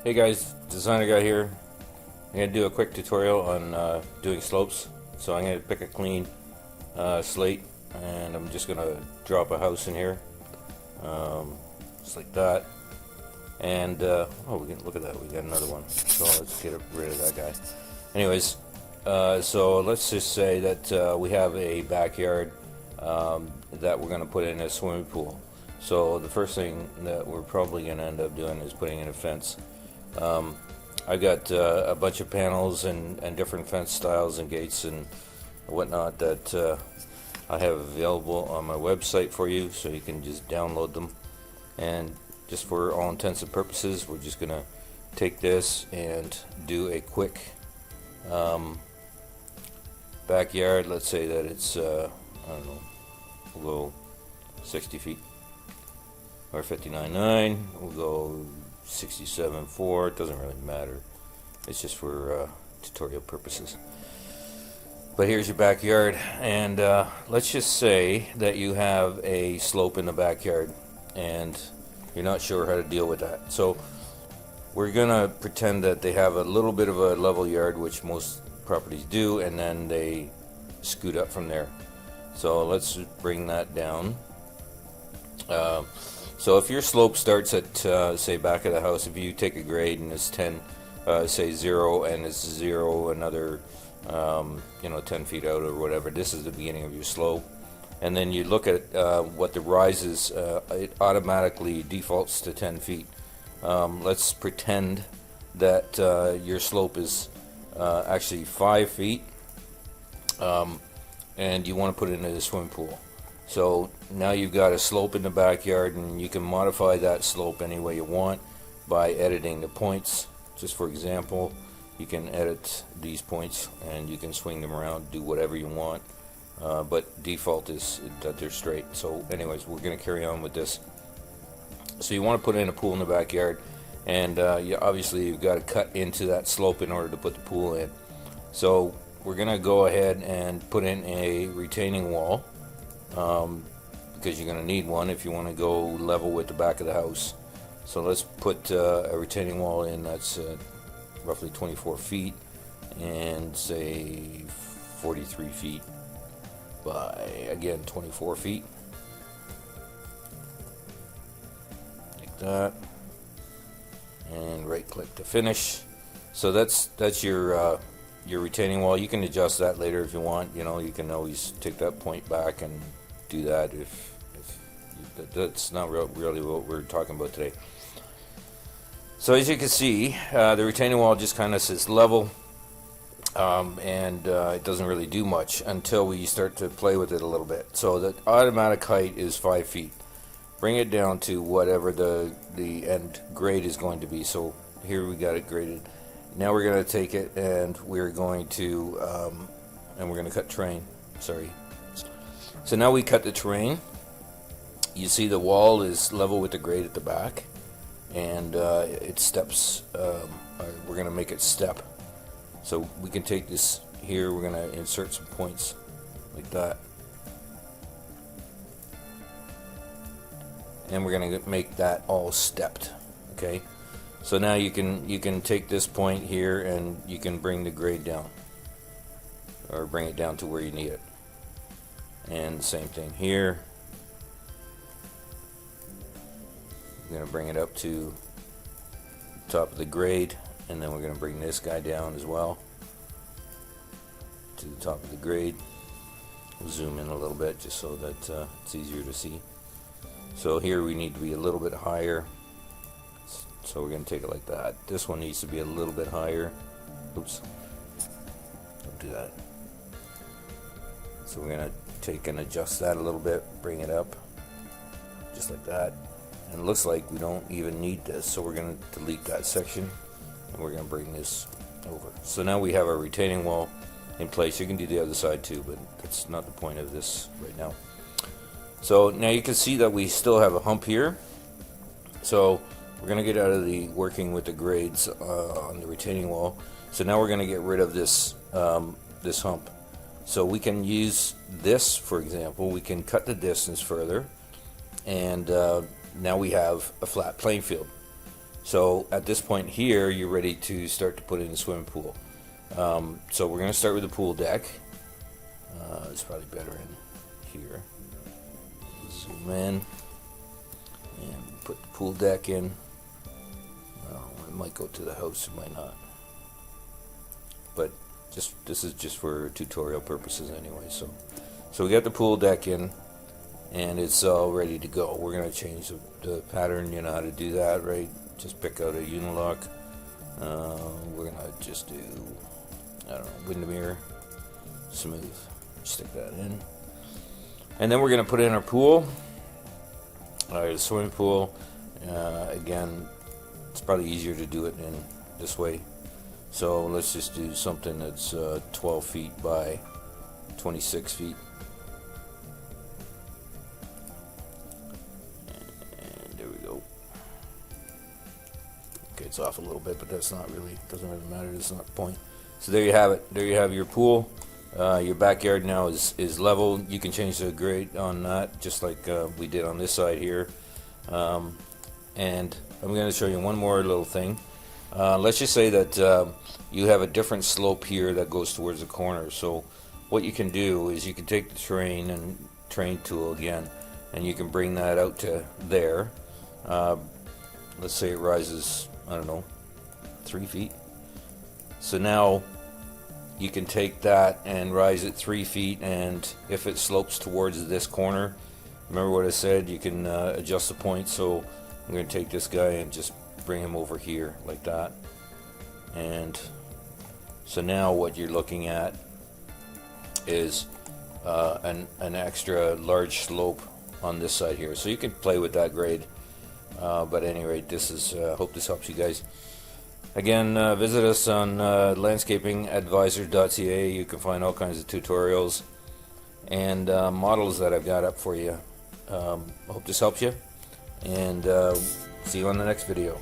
Hey guys, Designer Guy here. I'm going to do a quick tutorial on doing slopes. So I'm going to pick a clean slate and I'm just going to drop a house in here. Just like that. And, oh, we can look at that, we got another one. So let's get rid of that guy. Anyways, so let's just say that we have a backyard that we're going to put in a swimming pool. So the first thing that we're probably going to end up doing is putting in a fence. I've got a bunch of panels and different fence styles and gates and whatnot that I have available on my website for you, so you can just download them. And just for all intents and purposes, we're just gonna take this and do a quick backyard. Let's say that it's I don't know, we'll go 60 feet or 59.9. We'll go 67.4. It doesn't really matter. It's just for tutorial purposes. But here's your backyard, and let's just say that you have a slope in the backyard and you're not sure how to deal with that. So we're gonna pretend that they have a little bit of a level yard, which most properties do, and then they scoot up from there. So let's bring that down. So if your slope starts at say back of the house, if you take a grade and it's 10, say 0, and it's 0 another 10 feet out or whatever, this is the beginning of your slope. And then you look at what the rise is. It automatically defaults to 10 feet. Let's pretend that your slope is actually 5 feet, and you want to put it into the swimming pool. So now you've got a slope in the backyard, and you can modify that slope any way you want by editing the points. Just for example, you can edit these points and you can swing them around, do whatever you want, but default is that they're straight. So anyways, we're going to carry on with this. So you want to put in a pool in the backyard, and obviously you've got to cut into that slope in order to put the pool in. So we're going to go ahead and put in a retaining wall, because you're going to need one if you want to go level with the back of the house. So let's put a retaining wall in that's roughly 24 feet and say 43 feet by, again, 24 feet, like that, and right click to finish. So that's your retaining wall. You can adjust that later if you want. You can always take that point back and do that if that's not really what we're talking about today. So as you can see, the retaining wall just kind of sits level, and it doesn't really do much until we start to play with it a little bit. So the automatic height is 5 feet. Bring it down to whatever the end grade is going to be. So here we got it graded. Now we're going to take it and we're going to cut terrain. Sorry. So now we cut the terrain. You see the wall is level with the grade at the back, and it steps. We're going to make it step. So we can take this here, we're going to insert some points like that, and we're going to make that all stepped. Okay, so now you can take this point here and you can bring the grade down, or bring it down to where you need it. And same thing here. We're going to bring it up to the top of the grade, and then we're going to bring this guy down as well to the top of the grade. We'll zoom in a little bit just so that it's easier to see. So here we need to be a little bit higher, so we're going to take it like that. This one needs to be a little bit higher. Oops, don't do that. So we're going to take and adjust that a little bit, bring it up just like that. And it looks like we don't even need this, so we're going to delete that section and we're going to bring this over. So now we have our retaining wall in place. You can do the other side too, but that's not the point of this right now. So now you can see that we still have a hump here. So we're going to get out of the working with the grades on the retaining wall. So now we're going to get rid of this this hump. So we can use this, for example. We can cut the distance further, and now we have a flat playing field. So at this point here, you're ready to start to put in the swimming pool. So we're going to start with the pool deck. It's probably better in here. Zoom in and put the pool deck in. Well, it might go to the house, it might not. But this is just for tutorial purposes anyway. So we got the pool deck in, and it's all ready to go. We're going to change the pattern. You know how to do that, right? Just pick out a unilock. We're going to just do, I don't know, Windermere smooth. Stick that in. And then we're going to put in our pool. Our swimming pool. Again, it's probably easier to do it in this way. So let's just do something that's 12 feet by 26 feet. And there we go. Okay, it's off a little bit, but that's not really, doesn't really matter. It's not the point. So there you have it. There you have your pool. Your backyard now is level. You can change the grade on that, just like we did on this side here. And I'm going to show you one more little thing. Let's just say that you have a different slope here that goes towards the corner. So what you can do is you can take the terrain tool again, and you can bring that out to there. Let's say it rises, I don't know, 3 feet. So now you can take that and rise it 3 feet, and if it slopes towards this corner, remember what I said, you can adjust the point. So I'm going to take this guy and just bring him over here like that. And so now what you're looking at is an extra large slope on this side here. So you can play with that grade. But at any rate, this is hope this helps you guys. Again, visit us on landscapingadvisor.ca. You can find all kinds of tutorials and models that I've got up for you. Hope this helps you, and see you on the next video.